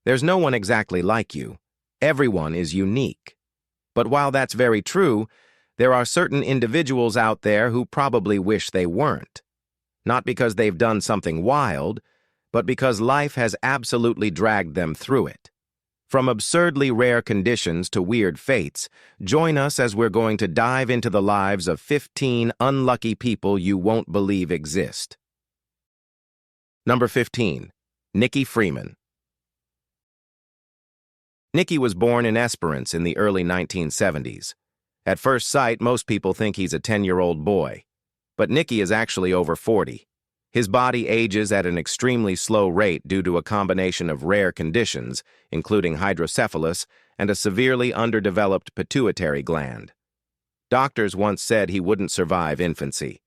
There's no one exactly like you. Everyone is unique. But while that's very true, there are certain individuals out there who probably wish they weren't. Not because they've done something wild, but because life has absolutely dragged them through it. From absurdly rare conditions to weird fates, join us as we're going to dive into the lives of 15 unlucky people you won't believe exist. Number 15. Nikki Freeman. Nikki was born in Esperance in the early 1970s. At first sight, most people think he's a 10-year-old boy. But Nikki is actually over 40. His body ages at an extremely slow rate due to a combination of rare conditions, including hydrocephalus and a severely underdeveloped pituitary gland. Doctors once said he wouldn't survive infancy.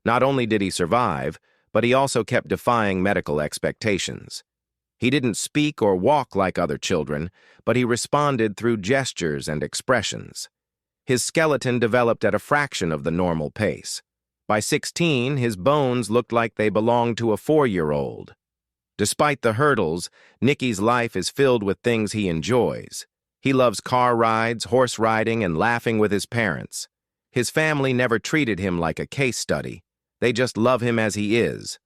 Not only did he survive, but he also kept defying medical expectations. He didn't speak or walk like other children, but he responded through gestures and expressions. His skeleton developed at a fraction of the normal pace. By 16, his bones looked like they belonged to a 4-year-old. Despite the hurdles, Nikki's life is filled with things he enjoys. He loves car rides, horse riding, and laughing with his parents. His family never treated him like a case study. They just love him as he is.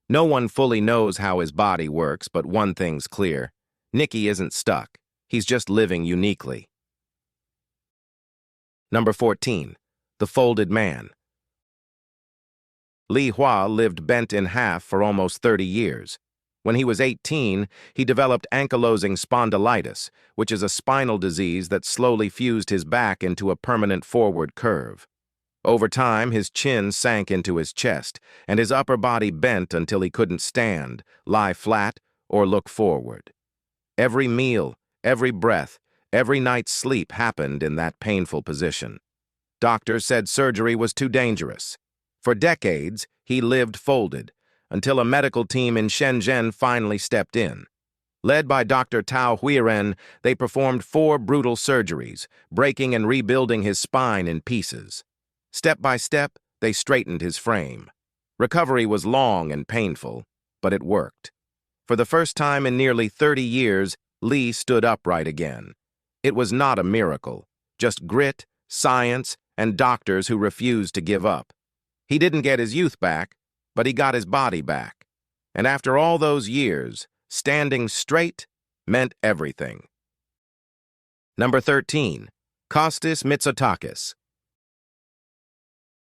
No one fully knows how his body works, but one thing's clear. Nikki isn't stuck. He's just living uniquely. Number 14. The Folded Man. Li Hua lived bent in half for almost 30 years. When he was 18, he developed ankylosing spondylitis, which is a spinal disease that slowly fused his back into a permanent forward curve. Over time, his chin sank into his chest, and his upper body bent until he couldn't stand, lie flat, or look forward. Every meal, every breath, every night's sleep happened in that painful position. Doctors said surgery was too dangerous. For decades, he lived folded, until a medical team in Shenzhen finally stepped in. Led by Dr. Tao Huiren, they performed 4 brutal surgeries, breaking and rebuilding his spine in pieces. Step by step, they straightened his frame. Recovery was long and painful, but it worked. For the first time in nearly 30 years, Li stood upright again. It was not a miracle, just grit, science, and doctors who refused to give up. He didn't get his youth back, but he got his body back. And after all those years, standing straight meant everything. Number 13. Kostas Mitsotakis.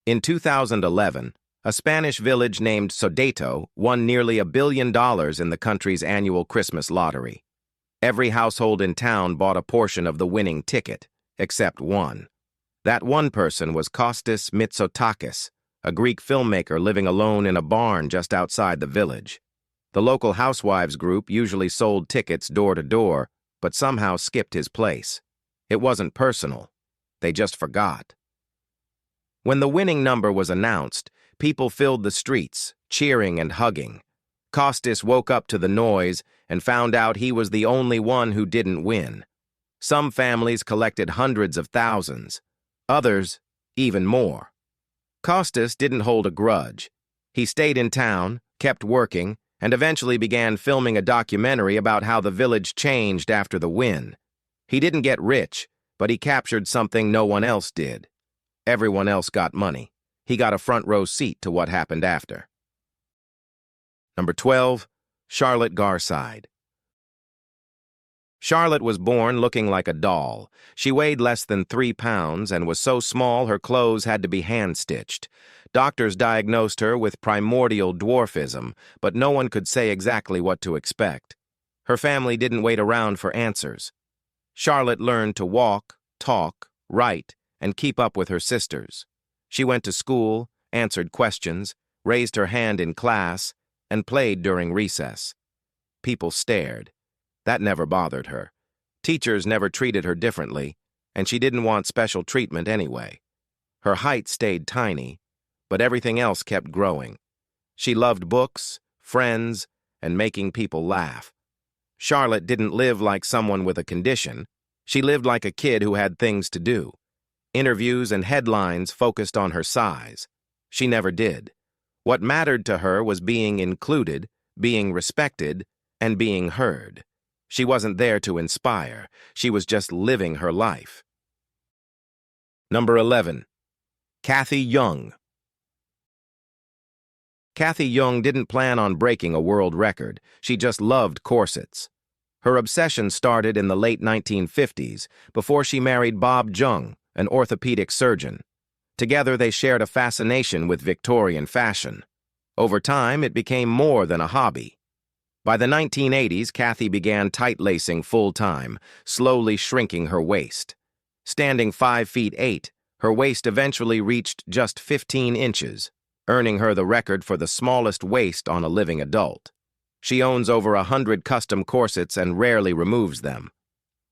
In 2011, a Spanish village named Sodeto won nearly $1 billion in the country's annual Christmas lottery. Every household in town bought a portion of the winning ticket, except one. That one person was Kostas Mitsotakis, a Greek filmmaker living alone in a barn just outside the village. The local housewives group usually sold tickets door to door, but somehow skipped his place. It wasn't personal. They just forgot. When the winning number was announced, people filled the streets, cheering and hugging. Kostas woke up to the noise and found out he was the only one who didn't win. Some families collected hundreds of thousands, others even more. Kostas didn't hold a grudge. He stayed in town, kept working, and eventually began filming a documentary about how the village changed after the win. He didn't get rich, but he captured something no one else did. Everyone else got money. He got a front row seat to what happened after. Number 12. Charlotte Garside. Charlotte was born looking like a doll. She weighed less than 3 pounds and was so small her clothes had to be hand-stitched. Doctors diagnosed her with primordial dwarfism, but no one could say exactly what to expect. Her family didn't wait around for answers. Charlotte learned to walk, talk, write, and keep up with her sisters. She went to school, answered questions, raised her hand in class, and played during recess. People stared. That never bothered her. Teachers never treated her differently, and she didn't want special treatment anyway. Her height stayed tiny, but everything else kept growing. She loved books, friends, and making people laugh. Charlotte didn't live like someone with a condition. She lived like a kid who had things to do. Interviews and headlines focused on her size. She never did. What mattered to her was being included, being respected, and being heard. She wasn't there to inspire. She was just living her life. Number 11. Kathy Young. Kathy Young didn't plan on breaking a world record. She just loved corsets. Her obsession started in the late 1950s, before she married Bob Jung, an orthopedic surgeon. Together, they shared a fascination with Victorian fashion. Over time, it became more than a hobby. By the 1980s, Kathy began tight-lacing full-time, slowly shrinking her waist. Standing 5 feet 8, her waist eventually reached just 15 inches, earning her the record for the smallest waist on a living adult. She owns over 100 custom corsets and rarely removes them.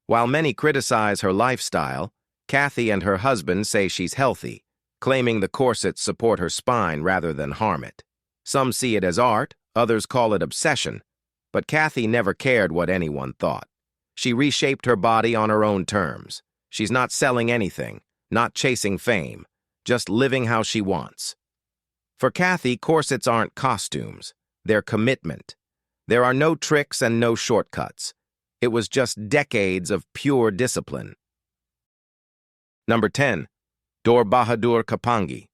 While many criticize her lifestyle, Kathy and her husband say she's healthy, claiming the corsets support her spine rather than harm it. Some see it as art, others call it obsession, but Kathy never cared what anyone thought. She reshaped her body on her own terms. She's not selling anything, not chasing fame, just living how she wants. For Kathy, corsets aren't costumes, they're commitment. There are no tricks and no shortcuts. It was just decades of pure discipline. Number 10. Dor Bahadur Kapangi.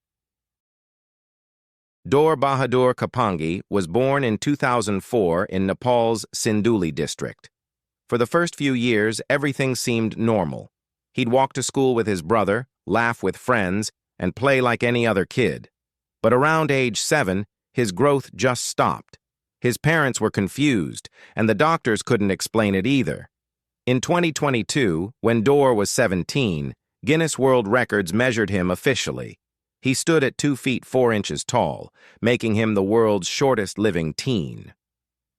Dor Bahadur Kapangi was born in 2004 in Nepal's Sinduli district. For the first few years, everything seemed normal. He'd walk to school with his brother, laugh with friends, and play like any other kid. But around age 7, his growth just stopped. His parents were confused, and the doctors couldn't explain it either. In 2022, when Dor was 17, Guinness World Records measured him officially. He stood at 2 feet 4 inches tall, making him the world's shortest living teen.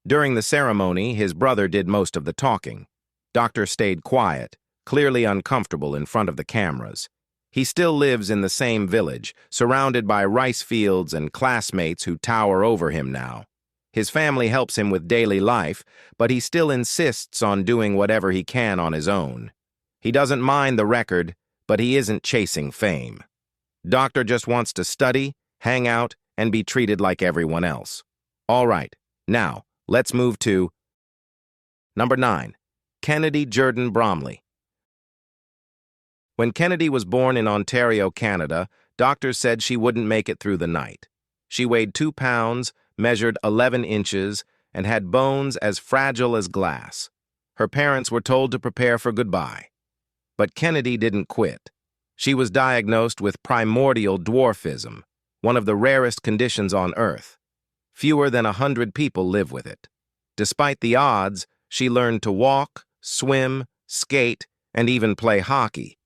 During the ceremony, his brother did most of the talking. Doctor stayed quiet, clearly uncomfortable in front of the cameras. He still lives in the same village, surrounded by rice fields and classmates who tower over him now. His family helps him with daily life, but he still insists on doing whatever he can on his own. He doesn't mind the record, but he isn't chasing fame. Doctor just wants to study, hang out, and be treated like everyone else. All right, now, let's move to Number 9. Kennedy Jordan Bromley. When Kennedy was born in Ontario, Canada, doctors said she wouldn't make it through the night. She weighed 2 pounds, measured 11 inches, and had bones as fragile as glass. Her parents were told to prepare for goodbye. But Kennedy didn't quit. She was diagnosed with primordial dwarfism, one of the rarest conditions on Earth. Fewer than 100 people live with it. Despite the odds, she learned to walk, swim, skate, and even play hockey.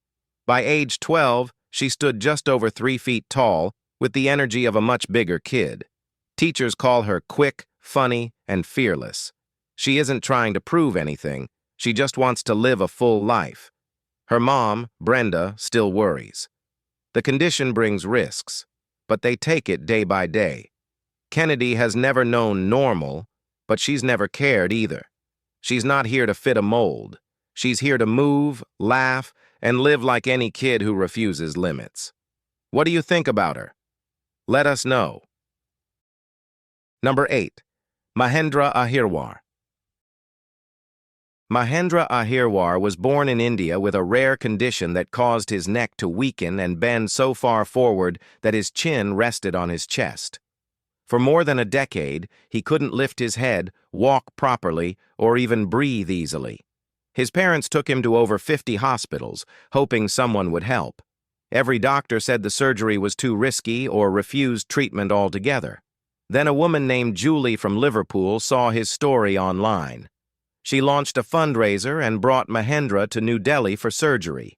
By age 12, she stood just over 3 feet tall, with the energy of a much bigger kid. Teachers call her quick, funny, and fearless. She isn't trying to prove anything. She just wants to live a full life. Her mom, Brenda, still worries. The condition brings risks, but they take it day by day. Kennedy has never known normal, but she's never cared either. She's not here to fit a mold. She's here to move, laugh, and live like any kid who refuses limits. What do you think about her? Let us know. Number 8. Mahendra Ahirwar. Mahendra Ahirwar was born in India with a rare condition that caused his neck to weaken and bend so far forward that his chin rested on his chest. For more than a decade, he couldn't lift his head, walk properly, or even breathe easily. His parents took him to over 50 hospitals, hoping someone would help. Every doctor said the surgery was too risky or refused treatment altogether. Then a woman named Julie from Liverpool saw his story online. She launched a fundraiser and brought Mahendra to New Delhi for surgery.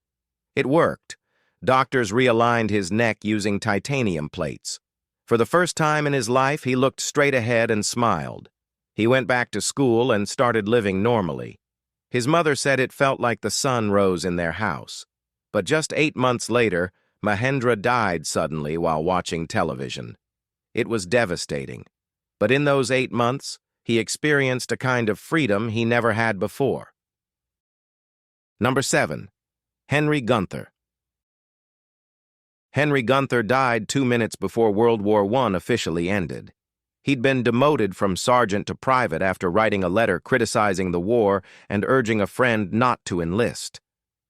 It worked. Doctors realigned his neck using titanium plates. For the first time in his life, he looked straight ahead and smiled. He went back to school and started living normally. His mother said it felt like the sun rose in their house. But just 8 months later, Mahendra died suddenly while watching television. It was devastating. But in those 8 months, he experienced a kind of freedom he never had before. Number 7. Henry Gunther. Henry Gunther died 2 minutes before World War I officially ended. He'd been demoted from sergeant to private after writing a letter criticizing the war and urging a friend not to enlist.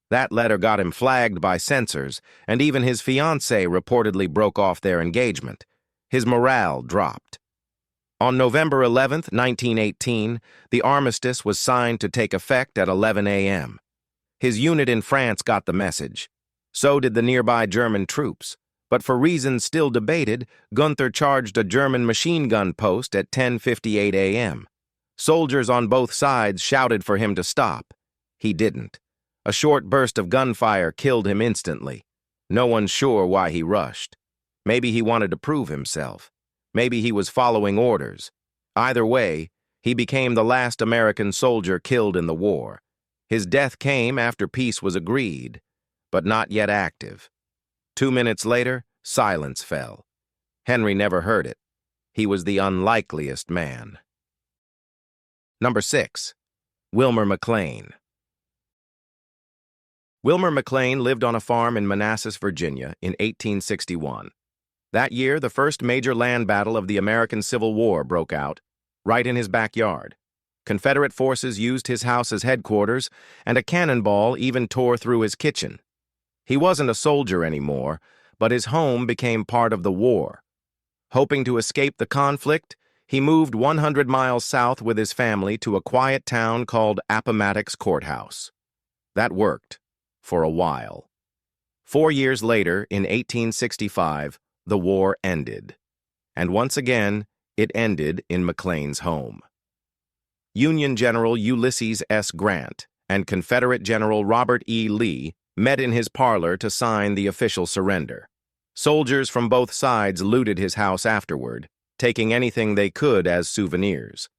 That letter got him flagged by censors, and even his fiancée reportedly broke off their engagement. His morale dropped. On November 11, 1918, the armistice was signed to take effect at 11 a.m. His unit in France got the message. So did the nearby German troops. But for reasons still debated, Gunther charged a German machine gun post at 10:58 a.m. Soldiers on both sides shouted for him to stop. He didn't. A short burst of gunfire killed him instantly. No one's sure why he rushed. Maybe he wanted to prove himself. Maybe he was following orders. Either way, he became the last American soldier killed in the war. His death came after peace was agreed, but not yet active. 2 minutes later, silence fell. Henry never heard it. He was the unlikeliest man. Number 6. Wilmer McLean. Wilmer McLean lived on a farm in Manassas, Virginia, in 1861. That year, the first major land battle of the American Civil War broke out, right in his backyard. Confederate forces used his house as headquarters, and a cannonball even tore through his kitchen. He wasn't a soldier anymore, but his home became part of the war. Hoping to escape the conflict, he moved 100 miles south with his family to a quiet town called Appomattox Courthouse. That worked. For a while. 4 years later, in 1865, the war ended. And once again, it ended in McLean's home. Union General Ulysses S. Grant and Confederate General Robert E. Lee met in his parlor to sign the official surrender. Soldiers from both sides looted his house afterward, taking anything they could as souvenirs.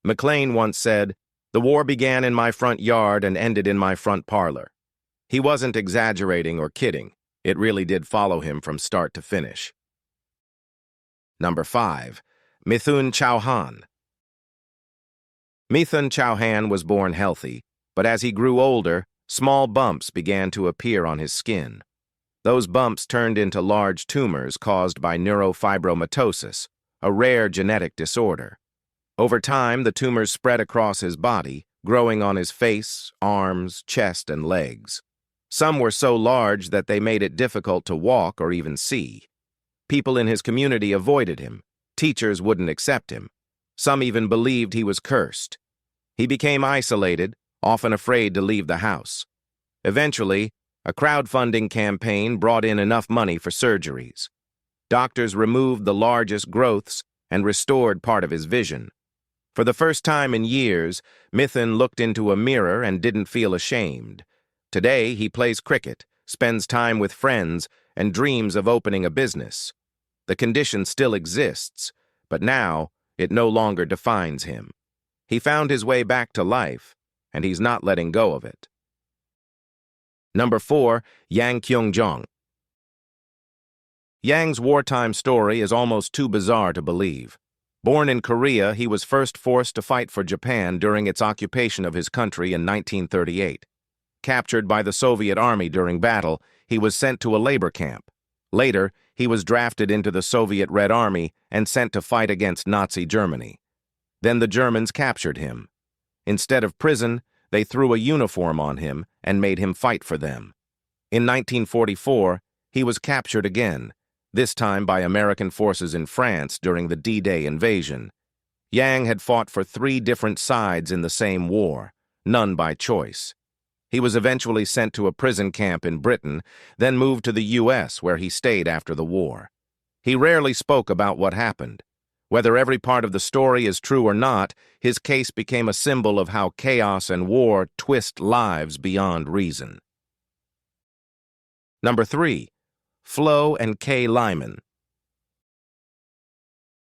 McLean once said, "The war began in my front yard and ended in my front parlor." He wasn't exaggerating or kidding. It really did follow him from start to finish. Number 5. Mithun Chauhan. Mithun Chauhan was born healthy, but as he grew older, small bumps began to appear on his skin. Those bumps turned into large tumors caused by neurofibromatosis, a rare genetic disorder. Over time, the tumors spread across his body, growing on his face, arms, chest, and legs. Some were so large that they made it difficult to walk or even see. People in his community avoided him. Teachers wouldn't accept him. Some even believed he was cursed. He became isolated, often afraid to leave the house. Eventually, a crowdfunding campaign brought in enough money for surgeries. Doctors removed the largest growths and restored part of his vision. For the first time in years, Mithun looked into a mirror and didn't feel ashamed. Today, he plays cricket, spends time with friends, and dreams of opening a business. The condition still exists, but now it no longer defines him. He found his way back to life, and he's not letting go of it. Number 4. Yang Kyung-jong. Yang's wartime story is almost too bizarre to believe. Born in Korea, he was first forced to fight for Japan during its occupation of his country in 1938. Captured by the Soviet army during battle, he was sent to a labor camp. Later, he was drafted into the Soviet Red Army and sent to fight against Nazi Germany. Then the Germans captured him. Instead of prison, they threw a uniform on him and made him fight for them. In 1944, he was captured again, this time by American forces in France during the D-Day invasion. Yang had fought for 3 different sides in the same war, none by choice. He was eventually sent to a prison camp in Britain, then moved to the U.S., where he stayed after the war. He rarely spoke about what happened. Whether every part of the story is true or not, his case became a symbol of how chaos and war twist lives beyond reason. Number 3. Flo and Kay Lyman.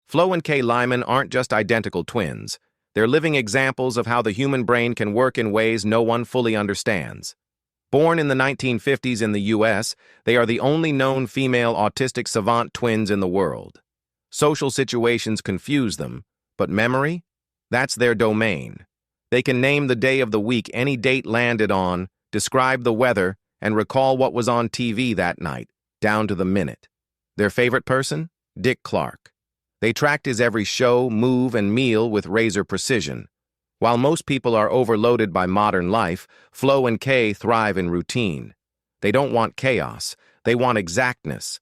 Flo and Kay Lyman aren't just identical twins. They're living examples of how the human brain can work in ways no one fully understands. Born in the 1950s in the U.S., they are the only known female autistic savant twins in the world. Social situations confuse them, but memory? That's their domain. They can name the day of the week any date landed on, describe the weather, and recall what was on TV that night, down to the minute. Their favorite person? Dick Clark. They tracked his every show, move, and meal with razor precision. While most people are overloaded by modern life, Flo and Kay thrive in routine. They don't want chaos. They want exactness.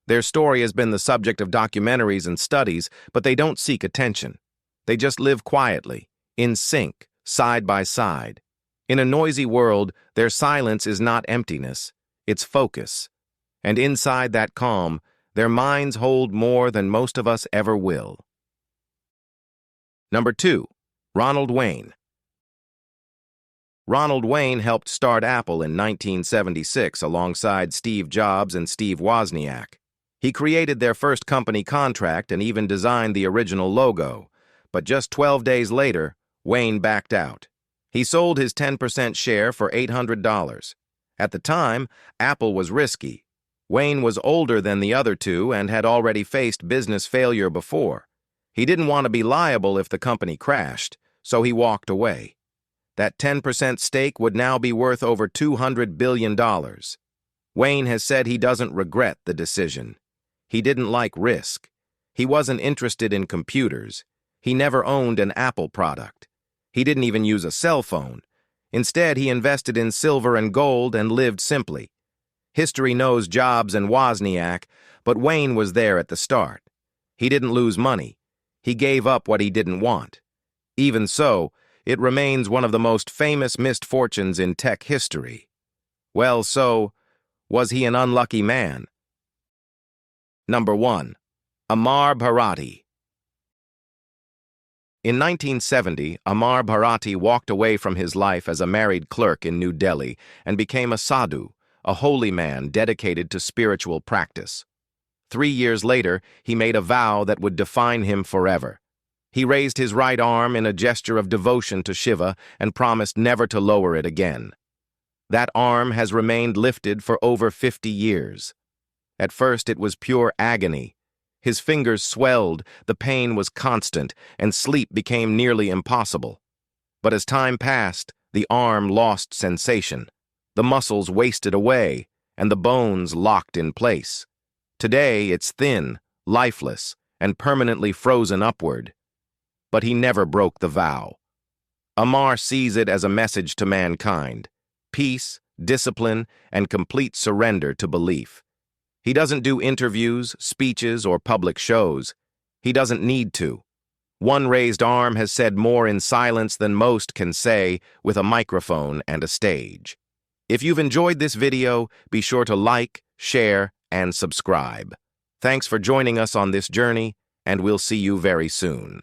Their story has been the subject of documentaries and studies, but they don't seek attention. They just live quietly, in sync, side by side. In a noisy world, their silence is not emptiness, it's focus. And inside that calm, their minds hold more than most of us ever will. Number 2. Ronald Wayne. Ronald Wayne helped start Apple in 1976 alongside Steve Jobs and Steve Wozniak. He created their first company contract and even designed the original logo. But just 12 days later, Wayne backed out. He sold his 10% share for $800. At the time, Apple was risky. Wayne was older than the other two and had already faced business failure before. He didn't want to be liable if the company crashed, so he walked away. That 10% stake would now be worth over $200 billion. Wayne has said he doesn't regret the decision. He didn't like risk. He wasn't interested in computers. He never owned an Apple product. He didn't even use a cell phone. Instead, he invested in silver and gold and lived simply. History knows Jobs and Wozniak, but Wayne was there at the start. He didn't lose money. He gave up what he didn't want. Even so, it remains one of the most famous misfortunes in tech history. Well, so, was he an unlucky man? Number 1. Amar Bharati. In 1970, Amar Bharati walked away from his life as a married clerk in New Delhi and became a sadhu, a holy man dedicated to spiritual practice. 3 years later, he made a vow that would define him forever. He raised his right arm in a gesture of devotion to Shiva and promised never to lower it again. That arm has remained lifted for over 50 years. At first, it was pure agony. His fingers swelled, the pain was constant, and sleep became nearly impossible. But as time passed, the arm lost sensation. The muscles wasted away, and the bones locked in place. Today, it's thin, lifeless, and permanently frozen upward. But he never broke the vow. Amar sees it as a message to mankind: peace, discipline, and complete surrender to belief. He doesn't do interviews, speeches, or public shows. He doesn't need to. One raised arm has said more in silence than most can say with a microphone and a stage. If you've enjoyed this video, be sure to like, share, and subscribe. Thanks for joining us on this journey, and we'll see you very soon.